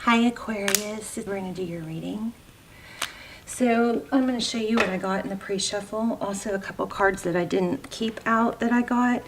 Hi Aquarius, we're going to do your reading. So I'm going to show you what I got in the pre-shuffle. Also a couple cards that I didn't keep out that I got.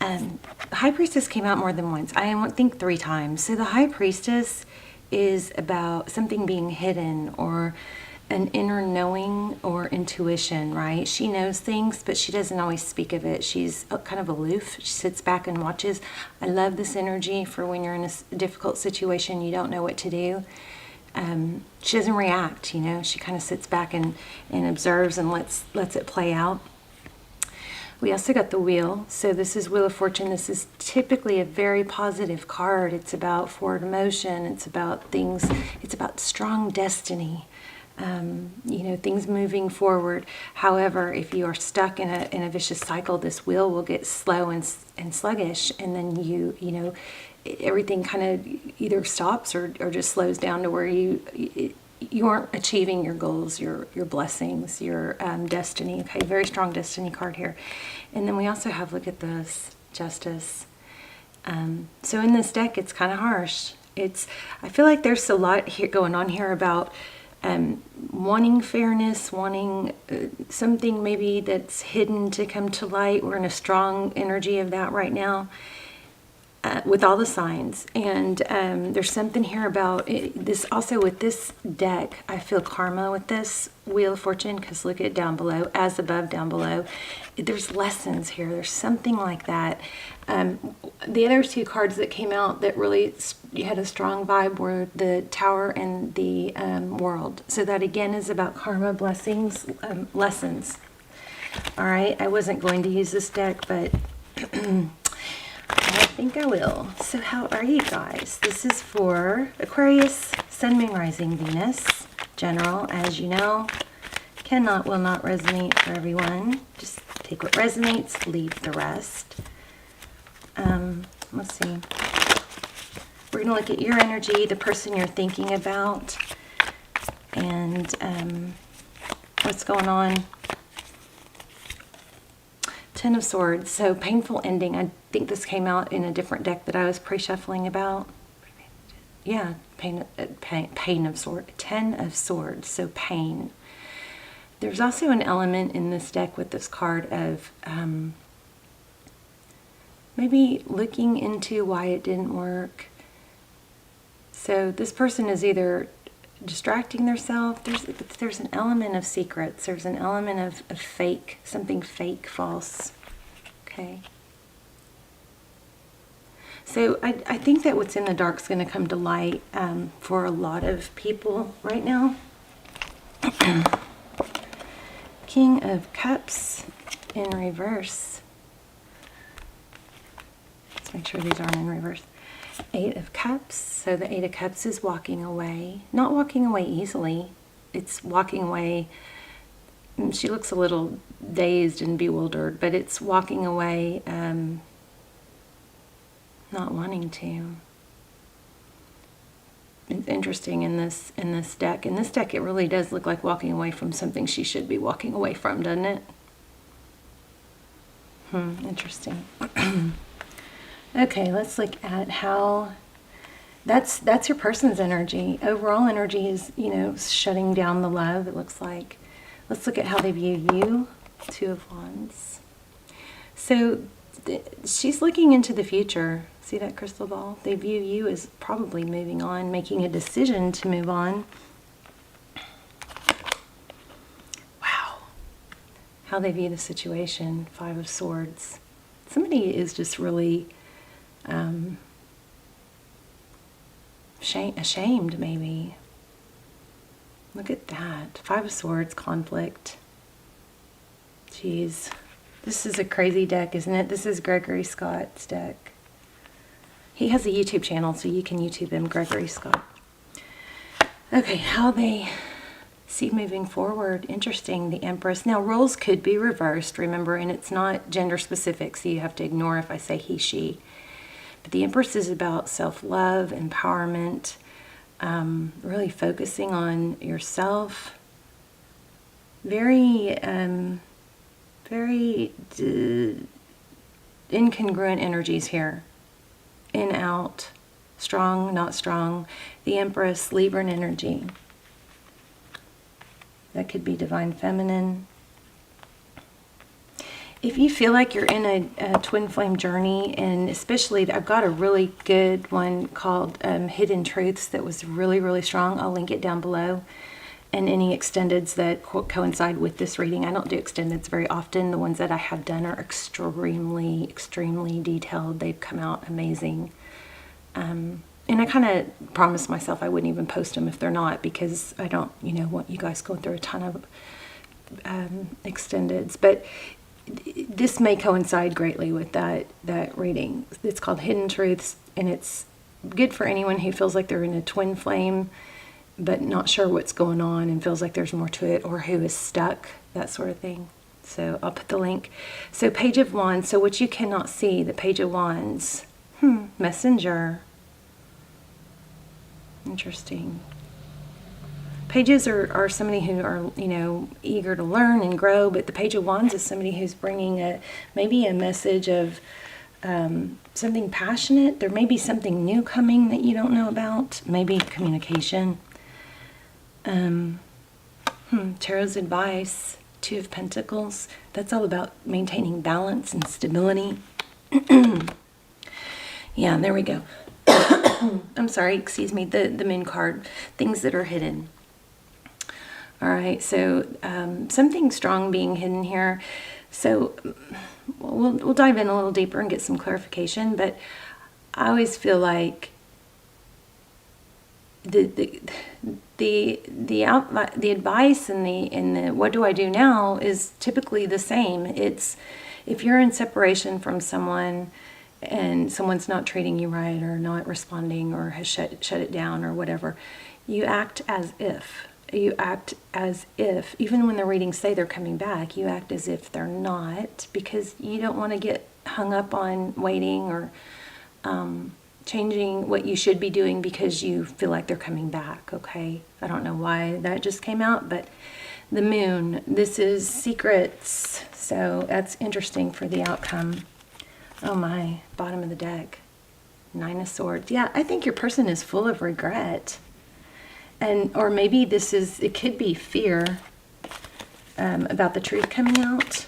High Priestess came out more than once. I think 3 times. So the High Priestess is about something being hidden or an inner knowing or intuition, right? She knows things, but she doesn't always speak of it. She's kind of aloof. She sits back and watches. I love this energy for when you're in a difficult situation, you don't know what to do. She doesn't react, you know. She kind of sits back and observes and lets it play out. We also got the Wheel. So this is Wheel of Fortune. This is typically a very positive card. It's about forward motion. It's about things. It's about strong destiny. You know, things moving forward. However, if you are stuck in a vicious cycle, this wheel will get slow and sluggish, and then you know, everything kind of either stops or just slows down to where you aren't achieving your goals, your blessings, your destiny. Okay, very strong destiny card here. And then we also have, look at this, Justice. So in this deck, it's kind of harsh. I feel like there's a lot here going on here about wanting fairness, wanting something maybe that's hidden to come to light. We're in a strong energy of that right now with all the signs. And there's something here about this also with this deck. I feel karma with this Wheel of Fortune, because look at down below, as above, down below. There's lessons here. There's something like that. The other 2 cards that came out that really had a strong vibe were the Tower and the World. So that again is about karma, blessings, lessons. All right, I wasn't going to use this deck, but I think I will. So how are you guys? This is for Aquarius, Sun, Moon, Rising, Venus. General, as you know, will not resonate for everyone. Just take what resonates, leave the rest. Let's see. We're going to look at your energy, the person you're thinking about, and what's going on. 10 of Swords. So painful ending. I think this came out in a different deck that I was pre-shuffling about. Yeah, pain of Swords. 10 of Swords. So pain. There's also an element in this deck with this card of maybe looking into why it didn't work. So this person is either distracting themselves. There's an element of secrets. There's an element of fake, something fake, false. Okay. So I think that what's in the dark is going to come to light for a lot of people right now. King of Cups in reverse. Let's make sure these aren't in reverse. 8 of Cups. So the 8 of Cups is walking away. Not walking away easily. It's walking away. She looks a little dazed and bewildered, but it's walking away not wanting to. It's interesting in this deck. In this deck, it really does look like walking away from something she should be walking away from, doesn't it? Interesting. Okay, let's look at how that's your person's energy. Overall energy is, you know, shutting down the love, it looks like. Let's look at how they view you. 2 of Wands. So she's looking into the future. See that crystal ball? They view you as probably moving on, making a decision to move on. Wow. How they view the situation. 5 of Swords. Somebody is just really ashamed, maybe. Look at that. 5 of Swords, conflict. Jeez. This is a crazy deck, isn't it? This is Gregory Scott's deck. He has a YouTube channel, so you can YouTube him, Gregory Scott. Okay, how they see moving forward. Interesting, the Empress. Now, roles could be reversed, remember, and it's not gender specific, so you have to ignore if I say he, she. But the Empress is about self-love, empowerment, really focusing on yourself. Very incongruent energies here. In, out, strong, not strong. The Empress, Libran energy. That could be divine feminine. If you feel like you're in a twin flame journey, and especially, I've got a really good one called Hidden Truths that was really, really strong. I'll link it down below. And any extendeds that coincide with this reading. I don't do extendeds very often. The ones that I have done are extremely, extremely detailed. They've come out amazing. And I kind of promised myself I wouldn't even post them if they're not, because I don't, want you guys going through a ton of extendeds. But this may coincide greatly with that reading. It's called Hidden Truths, and it's good for anyone who feels like they're in a twin flame but not sure what's going on and feels like there's more to it, or who is stuck, that sort of thing. So I'll put the link. So Page of Wands. So what you cannot see, the Page of Wands. Messenger. Interesting. Pages are somebody who are, eager to learn and grow, but the Page of Wands is somebody who's bringing maybe a message of something passionate. There may be something new coming that you don't know about. Maybe communication. Tarot's advice, Two of Pentacles. That's all about maintaining balance and stability. Yeah, there we go. I'm sorry, excuse me, the Moon card. Things that are hidden. All right, so something strong being hidden here. So we'll dive in a little deeper and get some clarification, but I always feel like the advice and the what do I do now is typically the same. It's if you're in separation from someone and someone's not treating you right or not responding or has shut it down or whatever, you act as if. You act as if, even when the readings say they're coming back, you act as if they're not, because you don't want to get hung up on waiting or changing what you should be doing because you feel like they're coming back, okay? I don't know why that just came out, but the Moon, this is secrets, so that's interesting for the outcome. Oh my, bottom of the deck, Nine of Swords. Yeah, I think your person is full of regret. Or maybe it could be fear about the truth coming out.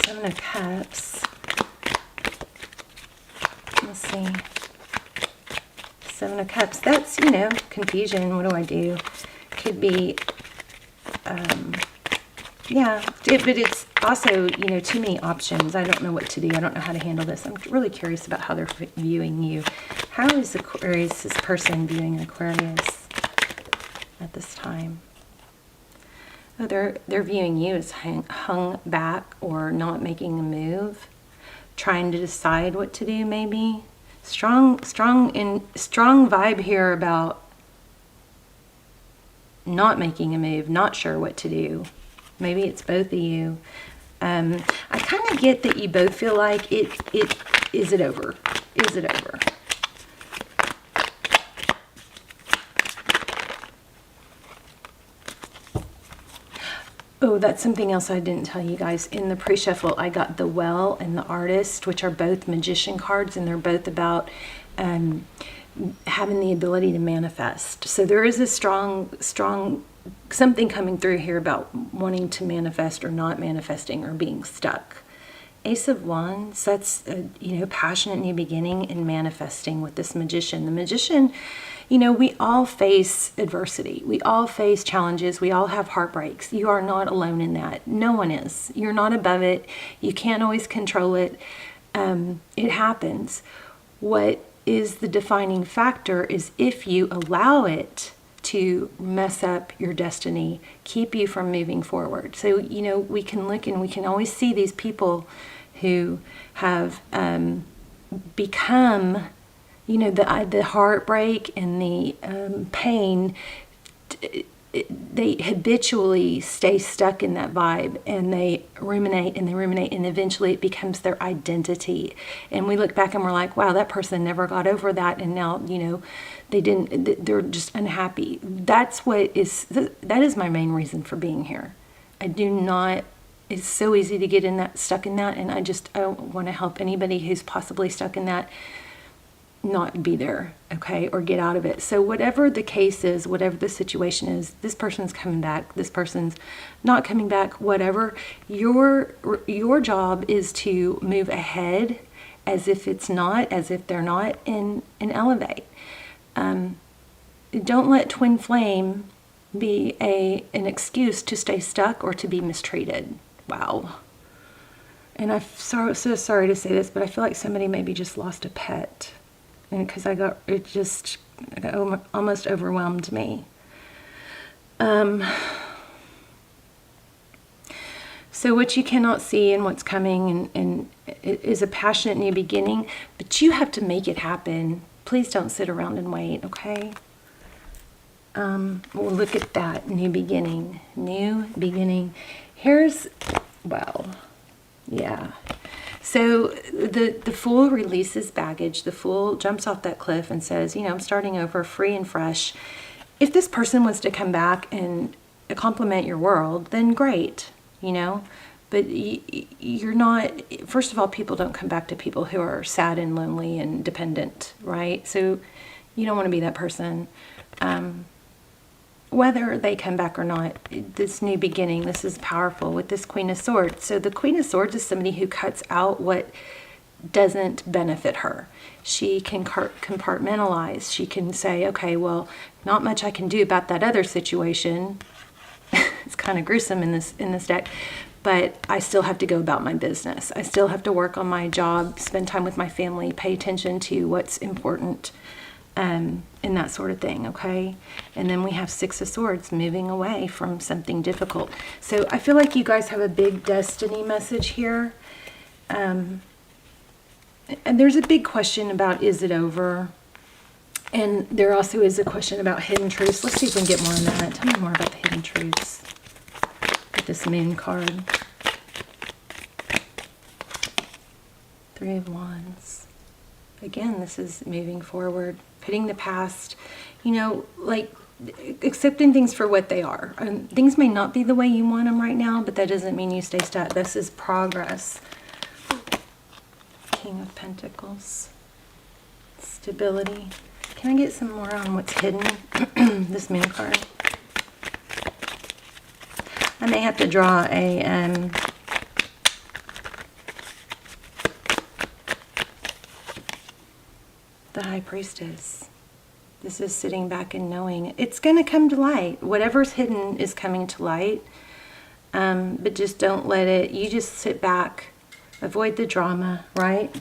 Seven of Cups. Let's see. Seven of Cups. That's, confusion. What do I do? Could be, yeah. But it's also, too many options. I don't know what to do. I don't know how to handle this. I'm really curious about how they're viewing you. How is Aquarius, this person, viewing Aquarius at this time? Oh, they're viewing you as hung back or not making a move, trying to decide what to do. Maybe strong vibe here about not making a move, not sure what to do. Maybe it's both of you. I kind of get that you both feel like is it over? Is it over? Oh, that's something else I didn't tell you guys. In the pre-shuffle, I got the Well and the Artist, which are both magician cards, and they're both about having the ability to manifest. So there is a strong something coming through here about wanting to manifest or not manifesting or being stuck. Ace of Wands, that's passionate new beginning and manifesting with this Magician. The Magician, we all face adversity. We all face challenges. We all have heartbreaks. You are not alone in that. No one is. You're not above it. You can't always control it. It happens. What is the defining factor is if you allow it to mess up your destiny, keep you from moving forward. So, we can look and we can always see these people who have become, the heartbreak and the pain, they habitually stay stuck in that vibe, and they ruminate and eventually it becomes their identity. And we look back and we're like, wow, that person never got over that, and now, they're just unhappy. That is my main reason for being here. It's so easy to get stuck in that, and I don't want to help anybody who's possibly stuck in that. not be there, okay, or get out of it. So whatever the case is, whatever the situation is, this person's coming back, this person's not coming back, whatever, your job is to move ahead as if it's not, as if they're not, and elevate. Don't let twin flame be an excuse to stay stuck or to be mistreated. Wow. And I'm so sorry to say this, but I feel like somebody maybe just lost a pet. And because it almost overwhelmed me. So what you cannot see and what's coming and it is a passionate new beginning, but you have to make it happen. Please don't sit around and wait, okay? Well, look at that, new beginning. New beginning. Here's, well, yeah. So the Fool releases baggage. The Fool jumps off that cliff and says, I'm starting over, free and fresh. If this person was to come back and compliment your world, then great, But you're not, first of all, people don't come back to people who are sad and lonely and dependent, right? So you don't want to be that person. Whether they come back or not, this new beginning, this is powerful with this Queen of Swords. So the Queen of Swords is somebody who cuts out what doesn't benefit her. She can compartmentalize. She can say, okay, well, not much I can do about that other situation. It's kind of gruesome in this deck, but I still have to go about my business. I still have to work on my job, spend time with my family, pay attention to what's important, and that sort of thing, okay? And then we have Six of Swords, moving away from something difficult. So I feel like you guys have a big destiny message here. And there's a big question about, is it over? And there also is a question about hidden truths. Let's see if we can get more on that. Tell me more about the hidden truths with this Moon card. Three of Wands. Again, this is moving forward, putting the past, like accepting things for what they are. Things may not be the way you want them right now, but that doesn't mean you stay stuck. This is progress. King of Pentacles. Stability. Can I get some more on what's hidden? This Moon card. I may have to draw a the High Priestess. This is sitting back and knowing it's going to come to light. Whatever's hidden is coming to light. But just don't let it, you just sit back, avoid the drama, right?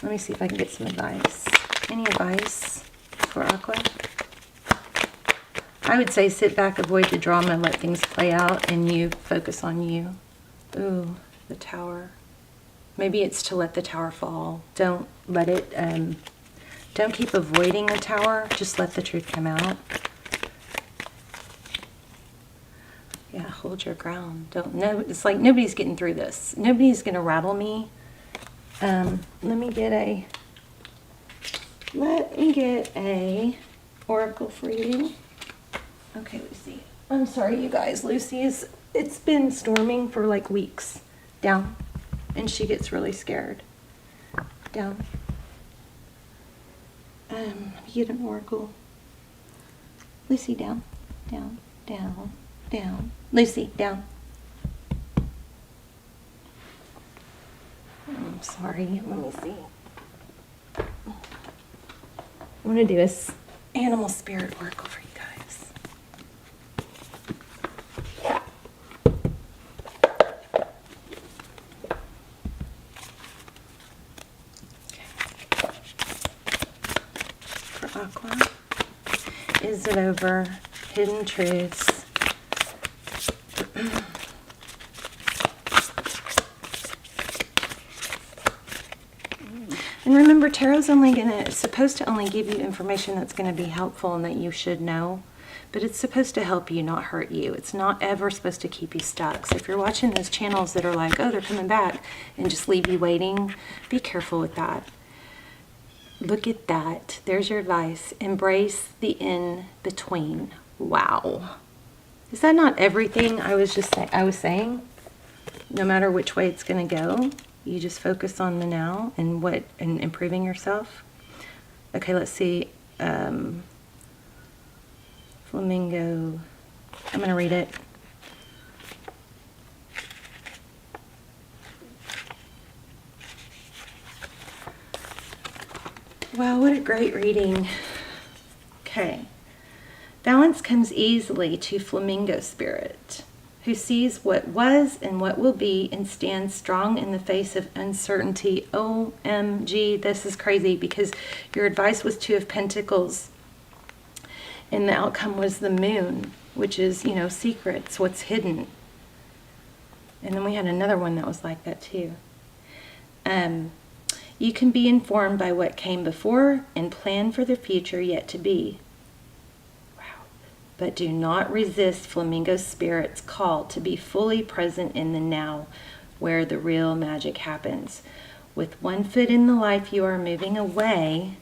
Let me see if I can get some advice. Any advice for Aqua? I would say sit back, avoid the drama, let things play out, and you focus on you. Ooh, the Tower. Maybe it's to let the Tower fall. Don't let it, don't keep avoiding the Tower. Just let the truth come out. Yeah, hold your ground. It's like nobody's getting through this. Nobody's going to rattle me. Let me get a oracle for you. Okay, Lucy. I'm sorry, you guys. It's been storming for like weeks. Down. And she gets really scared. Down. Get an oracle. Lucy, down. Down. Down. Down. Lucy, down. I'm sorry. Let me see. I'm going to do this animal spirit oracle for you guys. For Aqua, is it over? Hidden truths. And remember, Tarot's supposed to only give you information that's going to be helpful and that you should know. But it's supposed to help you, not hurt you. It's not ever supposed to keep you stuck. So if you're watching those channels that are like, oh, they're coming back, and just leave you waiting, be careful with that. Look at that. There's your advice. Embrace the in-between. Wow. Is that not everything I was saying? No matter which way it's going to go, you just focus on the now and improving yourself. Okay, let's see. Flamingo. I'm going to read it. Wow, what a great reading. Okay. Balance comes easily to flamingo spirit, who sees what was and what will be and stands strong in the face of uncertainty. OMG, this is crazy because your advice was Two of Pentacles and the outcome was the Moon, which is, secrets, what's hidden. And then we had another one that was like that too. You can be informed by what came before and plan for the future yet to be. But do not resist Flamingo Spirit's call to be fully present in the now, where the real magic happens. With one foot in the life you are moving away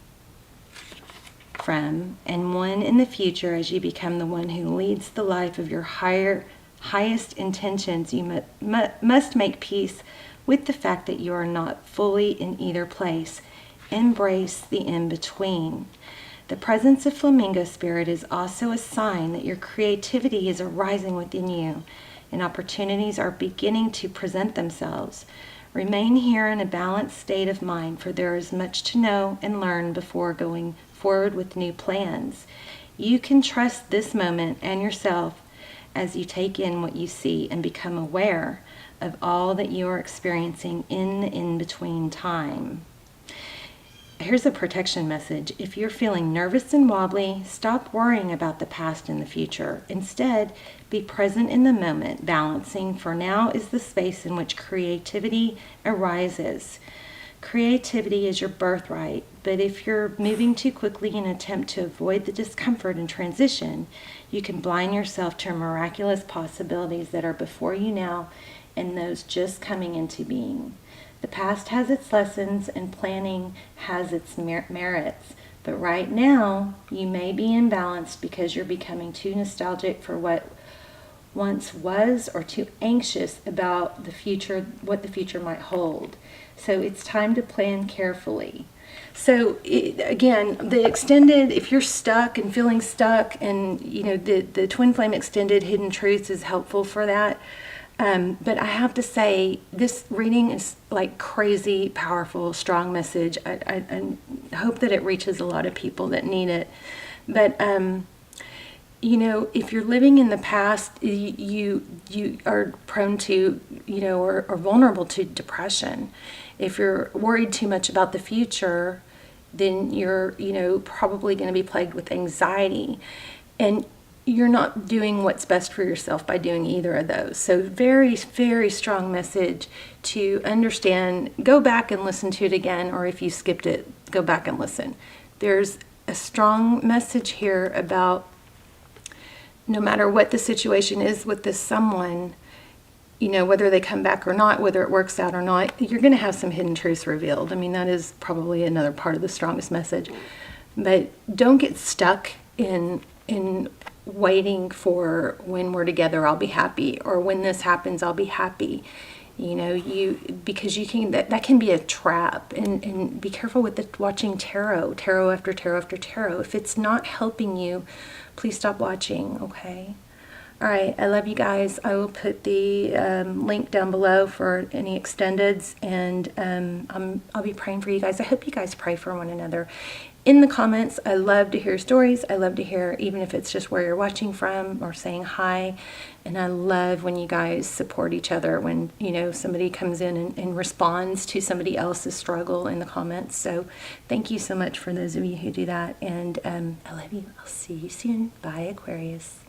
from, and one in the future as you become the one who leads the life of your highest intentions, you must make peace with the fact that you are not fully in either place. Embrace the in-between. The presence of Flamingo Spirit is also a sign that your creativity is arising within you and opportunities are beginning to present themselves. Remain here in a balanced state of mind, for there is much to know and learn before going forward with new plans. You can trust this moment and yourself as you take in what you see and become aware of all that you are experiencing in the in-between time. Here's a protection message. If you're feeling nervous and wobbly, stop worrying about the past and the future. Instead, be present in the moment, balancing, for now is the space in which creativity arises. Creativity is your birthright, but if you're moving too quickly in an attempt to avoid the discomfort and transition, you can blind yourself to miraculous possibilities that are before you now and those just coming into being. The past has its lessons and planning has its merits, but right now you may be imbalanced because you're becoming too nostalgic for what once was or too anxious about the future, what the future might hold. So it's time to plan carefully. So again, the extended, if you're stuck and feeling stuck, and the Twin Flame Extended Hidden Truths is helpful for that. But I have to say, this reading is like crazy, powerful, strong message. I hope that it reaches a lot of people that need it. But, if you're living in the past, you are prone to, or vulnerable to depression. If you're worried too much about the future, then you're, probably going to be plagued with anxiety. And you're not doing what's best for yourself by doing either of those. So very, very strong message to understand. Go back and listen to it again, or if you skipped it, go back and listen. There's a strong message here about no matter what the situation is with this someone, whether they come back or not, whether it works out or not, you're going to have some hidden truths revealed. I mean, that is probably another part of the strongest message. But don't get stuck in waiting for when we're together I'll be happy, or when this happens I'll be happy. Because you can, that can be a trap. And be careful with watching tarot after tarot after tarot. If it's not helping you, please stop watching. Okay. All right, I love you guys. I will put the link down below for any extendeds, and I'll be praying for you guys. I hope you guys pray for one another. In the comments, I love to hear stories. I love to hear, even if it's just where you're watching from or saying hi. And I love when you guys support each other, when, somebody comes in and responds to somebody else's struggle in the comments. So thank you so much for those of you who do that. And I love you. I'll see you soon. Bye, Aquarius.